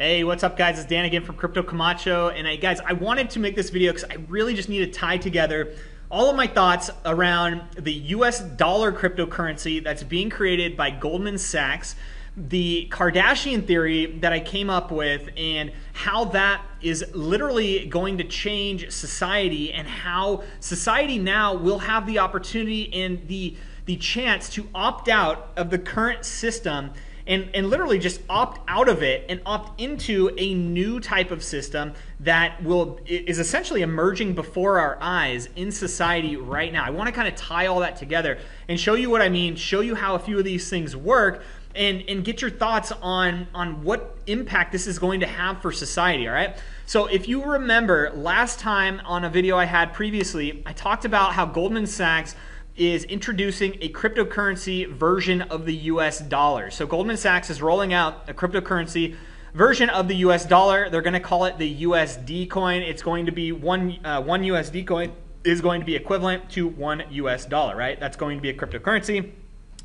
Hey, what's up guys? It's Dan again from Crypto Camacho. And guys, I wanted to make this video because I really just need to tie together all of my thoughts around the US dollar cryptocurrency that's being created by Goldman Sachs, the Kardashian theory that I came up with, and how that is literally going to change society, and how society now will have the opportunity and the chance to opt out of the current system and literally just opt out of it and opt into a new type of system that is essentially emerging before our eyes in society right now. I want to kind of tie all that together and show you what I mean, show you how a few of these things work, and get your thoughts on what impact this is going to have for society, all right? So if you remember last time on a video I had previously, I talked about how Goldman Sachs is introducing a cryptocurrency version of the US dollar. So Goldman Sachs is rolling out a cryptocurrency version of the US dollar. They're going to call it the USD coin. It's going to be one USD coin is going to be equivalent to $1 US, right? That's going to be a cryptocurrency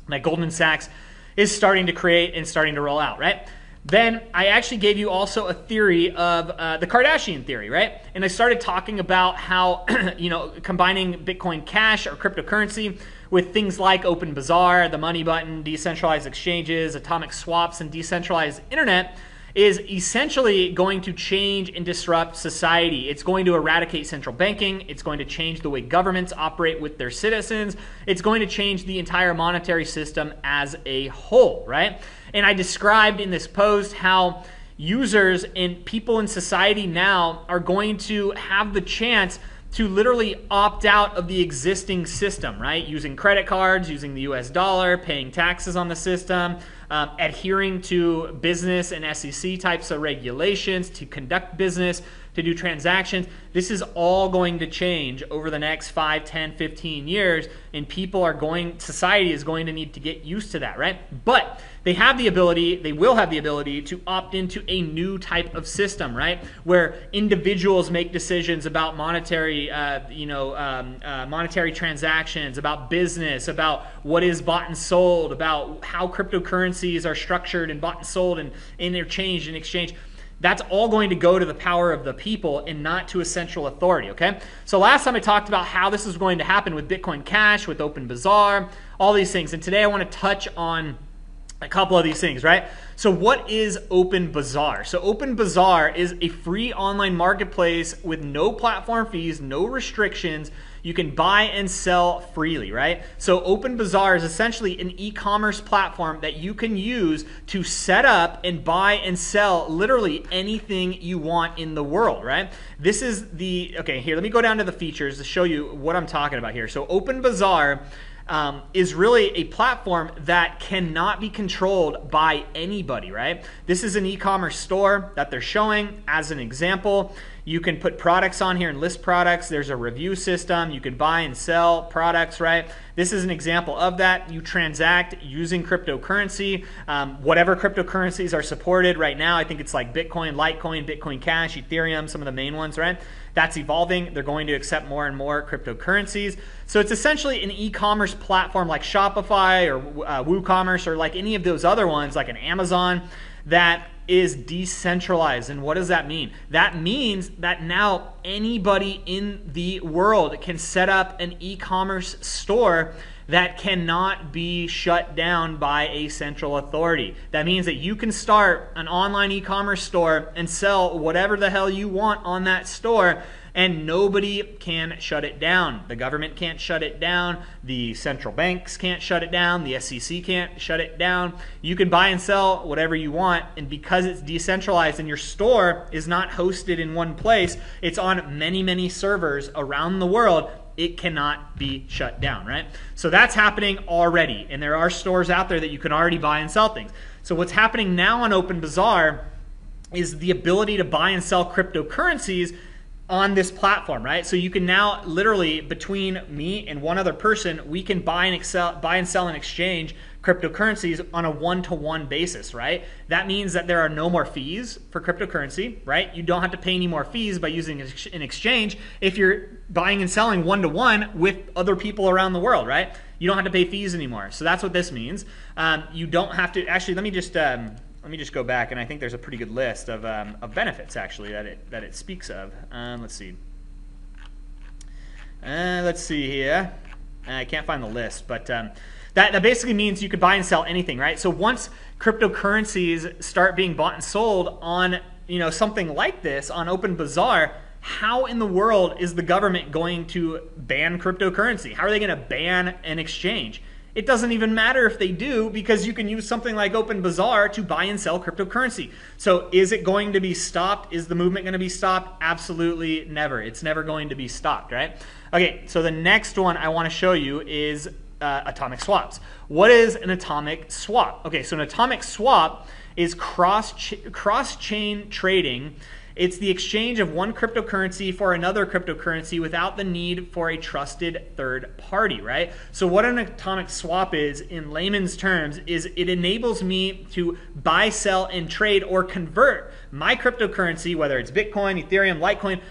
that Goldman Sachs is starting to create and starting to roll out, right? Then I actually gave you also a theory of the Kardashian theory, right? And I started talking about how, combining Bitcoin Cash or cryptocurrency with things like open Bazaar, the money button, decentralized exchanges, atomic swaps, and decentralized internet is essentially going to change and disrupt society. It's going to eradicate central banking. It's going to change the way governments operate with their citizens. It's going to change the entire monetary system as a whole, right? And I described in this post how users and people in society now are going to have the chance to literally opt out of the existing system, right? Using credit cards, using the US dollar, paying taxes on the system, adhering to business and SEC types of regulations to conduct business, to do transactions. This is all going to change over the next 5, 10, 15 years, and society is going to need to get used to that, right? But they will have the ability to opt into a new type of system, right? Where individuals make decisions about monetary transactions, about business, about what is bought and sold, about how cryptocurrencies are structured and bought and sold and interchanged and exchanged. That's all going to go to the power of the people and not to a central authority, okay? So last time I talked about how this is going to happen with Bitcoin Cash, with open Bazaar, all these things. And today I want to touch on a couple of these things, right? So what is open Bazaar? So open Bazaar is a free online marketplace with no platform fees, no restrictions. You can buy and sell freely, right? So open Bazaar is essentially an e-commerce platform that you can use to set up and buy and sell literally anything you want in the world, right? This is okay, here, let me go down to the features to show you what I'm talking about here. So open Bazaar is really a platform that cannot be controlled by anybody, right? This is an e-commerce store that they're showing as an example. You can put products on here and list products. There's a review system. You can buy and sell products, right? This is an example of that. You transact using cryptocurrency. Whatever cryptocurrencies are supported right now, I think it's like Bitcoin, Litecoin, Bitcoin Cash, Ethereum, some of the main ones, right? That's evolving. They're going to accept more and more cryptocurrencies. So it's essentially an e-commerce platform like Shopify or WooCommerce or like any of those other ones like an Amazon that is decentralized. And what does that mean? That means that now anybody in the world can set up an e-commerce store that cannot be shut down by a central authority. That means that you can start an online e-commerce store and sell whatever the hell you want on that store, and nobody can shut it down. The government can't shut it down. The central banks can't shut it down. The SEC can't shut it down. You can buy and sell whatever you want, and because it's decentralized and your store is not hosted in one place, it's on many, many servers around the world, it cannot be shut down, right? So that's happening already, and there are stores out there that you can already buy and sell things. So what's happening now on Open Bazaar is the ability to buy and sell cryptocurrencies on this platform, right? So you can now literally, between me and one other person, we can buy and sell and exchange cryptocurrencies on a one-to-one basis, right? That means that there are no more fees for cryptocurrency, right? You don't have to pay any more fees by using an exchange if you're buying and selling one-to-one with other people around the world, right? You don't have to pay fees anymore. So that's what this means. You don't have to, actually, let me let me just go back, and I think there's a pretty good list of benefits actually that it speaks of. Let's see. Let's see here. I can't find the list, but that basically means you could buy and sell anything, right? So once cryptocurrencies start being bought and sold on, you know, something like this on Open Bazaar, how in the world is the government going to ban cryptocurrency? How are they going to ban an exchange? It doesn't even matter if they do, because you can use something like Open Bazaar to buy and sell cryptocurrency. So is it going to be stopped? Is the movement going to be stopped? Absolutely never. It's never going to be stopped, right? Okay, so the next one I want to show you is atomic swaps. What is an atomic swap? Okay, so an atomic swap is cross-chain trading. It's the exchange of one cryptocurrency for another cryptocurrency without the need for a trusted third party, right? So what an atomic swap is, in layman's terms, is it enables me to buy, sell, and trade or convert my cryptocurrency, whether it's Bitcoin, Ethereum, Litecoin,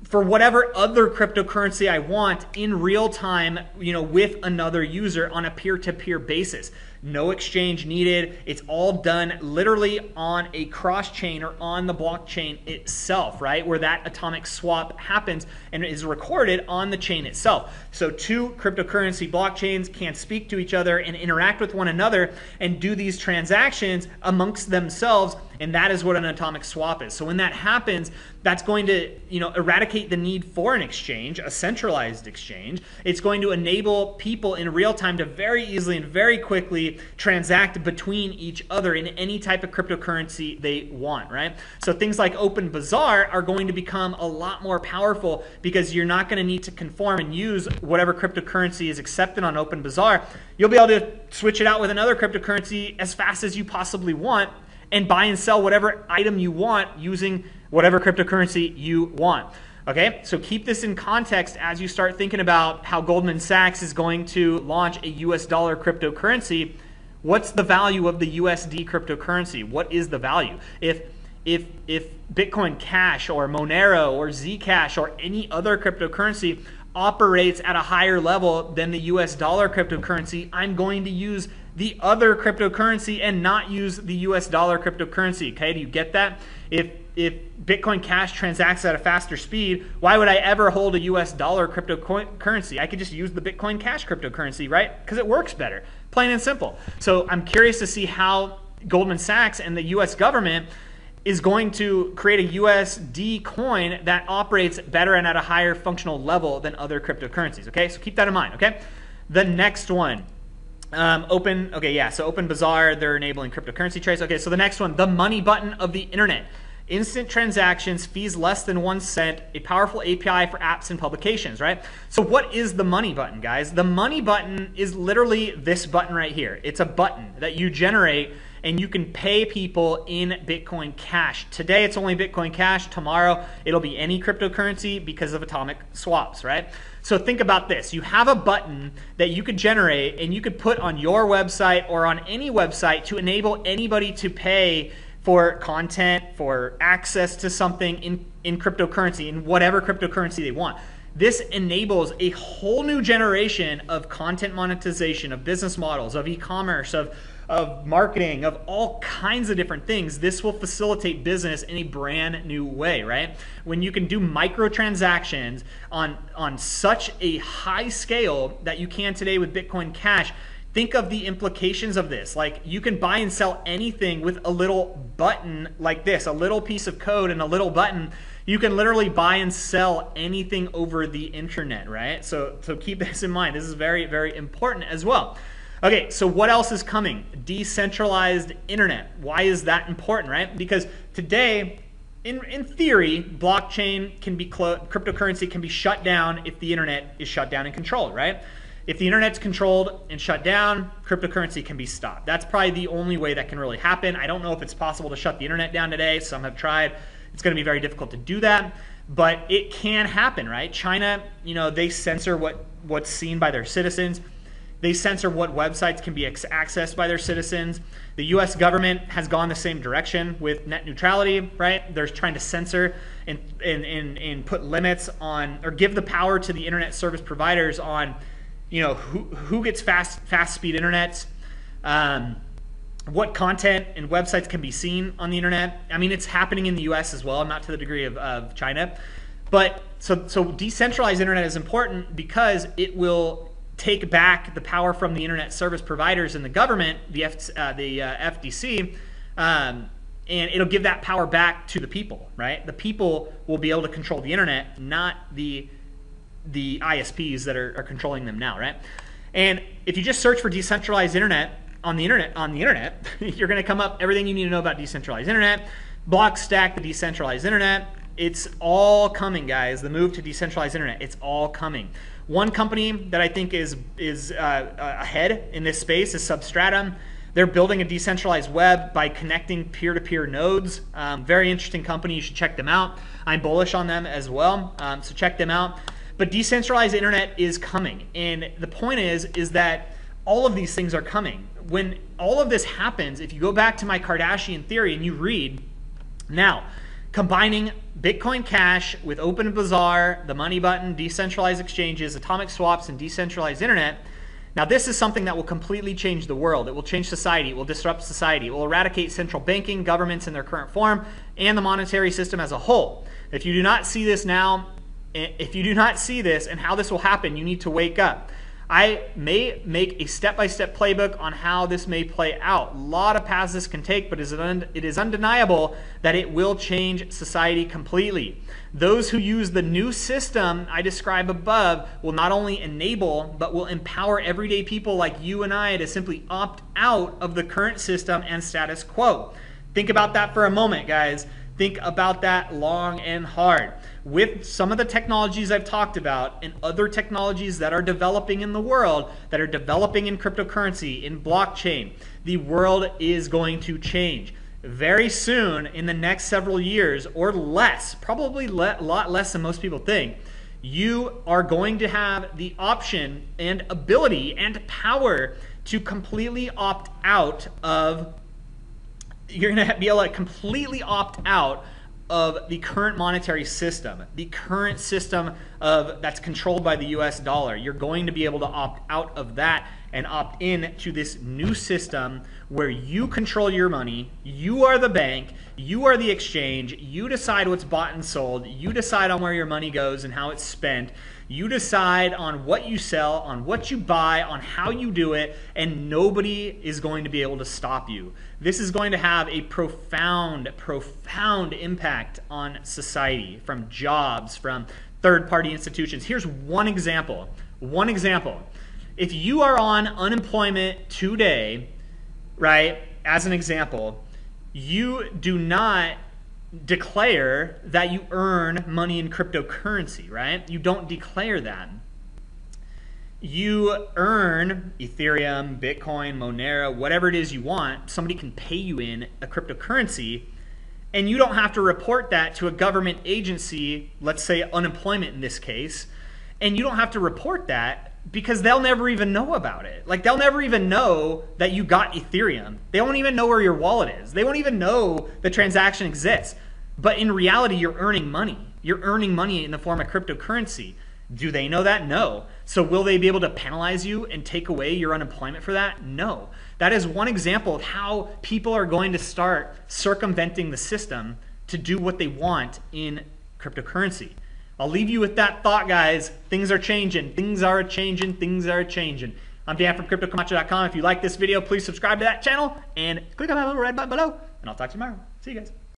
for whatever other cryptocurrency I want in real time, you know, with another user on a peer-to-peer basis. No exchange needed. It's all done literally on a cross-chain or on the blockchain itself, right? Where that atomic swap happens and is recorded on the chain itself. So two cryptocurrency blockchains can speak to each other and interact with one another and do these transactions amongst themselves, and that is what an atomic swap is. So when that happens, that's going to, you know, eradicate the need for an exchange, a centralized exchange. It's going to enable people in real time to very easily and very quickly transact between each other in any type of cryptocurrency they want, right? So things like Open Bazaar are going to become a lot more powerful because you're not going to need to conform and use whatever cryptocurrency is accepted on Open Bazaar. You'll be able to switch it out with another cryptocurrency as fast as you possibly want and buy and sell whatever item you want using whatever cryptocurrency you want. Okay, so keep this in context as you start thinking about how Goldman Sachs is going to launch a US dollar cryptocurrency. What's the value of the USD cryptocurrency? What is the value? If Bitcoin Cash or Monero or Zcash or any other cryptocurrency operates at a higher level than the US dollar cryptocurrency, I'm going to use the other cryptocurrency and not use the US dollar cryptocurrency. Okay, do you get that? If Bitcoin Cash transacts at a faster speed, why would I ever hold a US dollar cryptocurrency? I could just use the Bitcoin Cash cryptocurrency, right? Because it works better, plain and simple. So I'm curious to see how Goldman Sachs and the US government is going to create a USD coin that operates better and at a higher functional level than other cryptocurrencies. Okay, so keep that in mind. Okay, the next one. So Open Bazaar, they're enabling cryptocurrency trades. Okay, so the next one, the money button of the internet. Instant transactions, fees less than 1 cent, a powerful API for apps and publications, right? So what is the money button, guys? The money button is literally this button right here. It's a button that you generate and you can pay people in Bitcoin Cash. Today it's only Bitcoin Cash. Tomorrow it'll be any cryptocurrency because of atomic swaps, right? So think about this. You have a button that you could generate and you could put on your website or on any website to enable anybody to pay for content, for access to something in cryptocurrency, in whatever cryptocurrency they want. This enables a whole new generation of content monetization, of business models, of e-commerce, of marketing, of all kinds of different things. This will facilitate business in a brand new way, right? When you can do microtransactions on such a high scale that you can today with Bitcoin Cash, think of the implications of this. Like, you can buy and sell anything with a little button like this, a little piece of code and a little button. You can literally buy and sell anything over the internet, right? So keep this in mind. This is very, very important as well. Okay, so what else is coming? Decentralized internet. Why is that important, right? Because today, in theory, blockchain can be cryptocurrency can be shut down if the internet is shut down and controlled, right? If the internet's controlled and shut down, cryptocurrency can be stopped. That's probably the only way that can really happen. I don't know if it's possible to shut the internet down today. Some have tried. It's going to be very difficult to do that, but it can happen, right? China, you know, they censor what's seen by their citizens. They censor what websites can be accessed by their citizens. The US government has gone the same direction with net neutrality, right? They're trying to censor and put limits on, or give the power to the internet service providers on, you know, who gets fast speed internet, what content and websites can be seen on the internet. I mean, it's happening in the US as well, not to the degree of China. But so decentralized internet is important because it will take back the power from the internet service providers and the government, the FDC, and it'll give that power back to the people, right? The people will be able to control the internet, not the ISPs that are controlling them now, right? And if you just search for decentralized internet on the internet, you're going to come up everything you need to know about decentralized internet, Blockstack, the decentralized internet. It's all coming, guys. The move to decentralized internet, it's all coming. One company that I think is ahead in this space is Substratum. They're building a decentralized web by connecting peer-to-peer nodes. Very interesting company. You should check them out. I'm bullish on them as well, so check them out. But decentralized internet is coming, and the point is that all of these things are coming. When all of this happens, if you go back to my Kardashian theory and you read, now, combining Bitcoin Cash with Open Bazaar, the money button, decentralized exchanges, atomic swaps, and decentralized internet, now this is something that will completely change the world. It will change society. It will disrupt society. It will eradicate central banking, governments in their current form, and the monetary system as a whole. If you do not see this now, if you do not see this and how this will happen, you need to wake up. I may make a step-by-step playbook on how this may play out. A lot of paths this can take, but it is undeniable that it will change society completely. Those who use the new system I describe above will not only enable, but will empower everyday people like you and I to simply opt out of the current system and status quo. Think about that for a moment, guys. Think about that long and hard. With some of the technologies I've talked about and other technologies that are developing in the world, that are developing in cryptocurrency, in blockchain, the world is going to change. Very soon, in the next several years or less, probably a lot less than most people think, you are going to have the option and ability and power to completely opt out of you're going to be able to completely opt out of the current monetary system, the current system that's controlled by the US dollar. You're going to be able to opt out of that and opt in to this new system where you control your money, you are the bank, you are the exchange, you decide what's bought and sold, you decide on where your money goes and how it's spent, you decide on what you sell, on what you buy, on how you do it, and nobody is going to be able to stop you. This is going to have a profound, profound impact on society, from jobs, from third-party institutions. Here's one example. One example. If you are on unemployment today, right, as an example, you do not declare that you earn money in cryptocurrency, right? You don't declare that. You earn Ethereum, Bitcoin, Monero, whatever it is you want. Somebody can pay you in a cryptocurrency, and you don't have to report that to a government agency, let's say unemployment in this case, and you don't have to report that because they'll never even know about it. Like, they'll never even know that you got Ethereum. They won't even know where your wallet is. They won't even know the transaction exists. But in reality, you're earning money. You're earning money in the form of cryptocurrency. Do they know that? No. So will they be able to penalize you and take away your unemployment for that? No. That is one example of how people are going to start circumventing the system to do what they want in cryptocurrency. I'll leave you with that thought, guys. Things are changing. Things are changing. Things are changing. I'm Dan from CryptoCamacho.com. If you like this video, please subscribe to that channel and click on that little red button below, and I'll talk to you tomorrow. See you guys.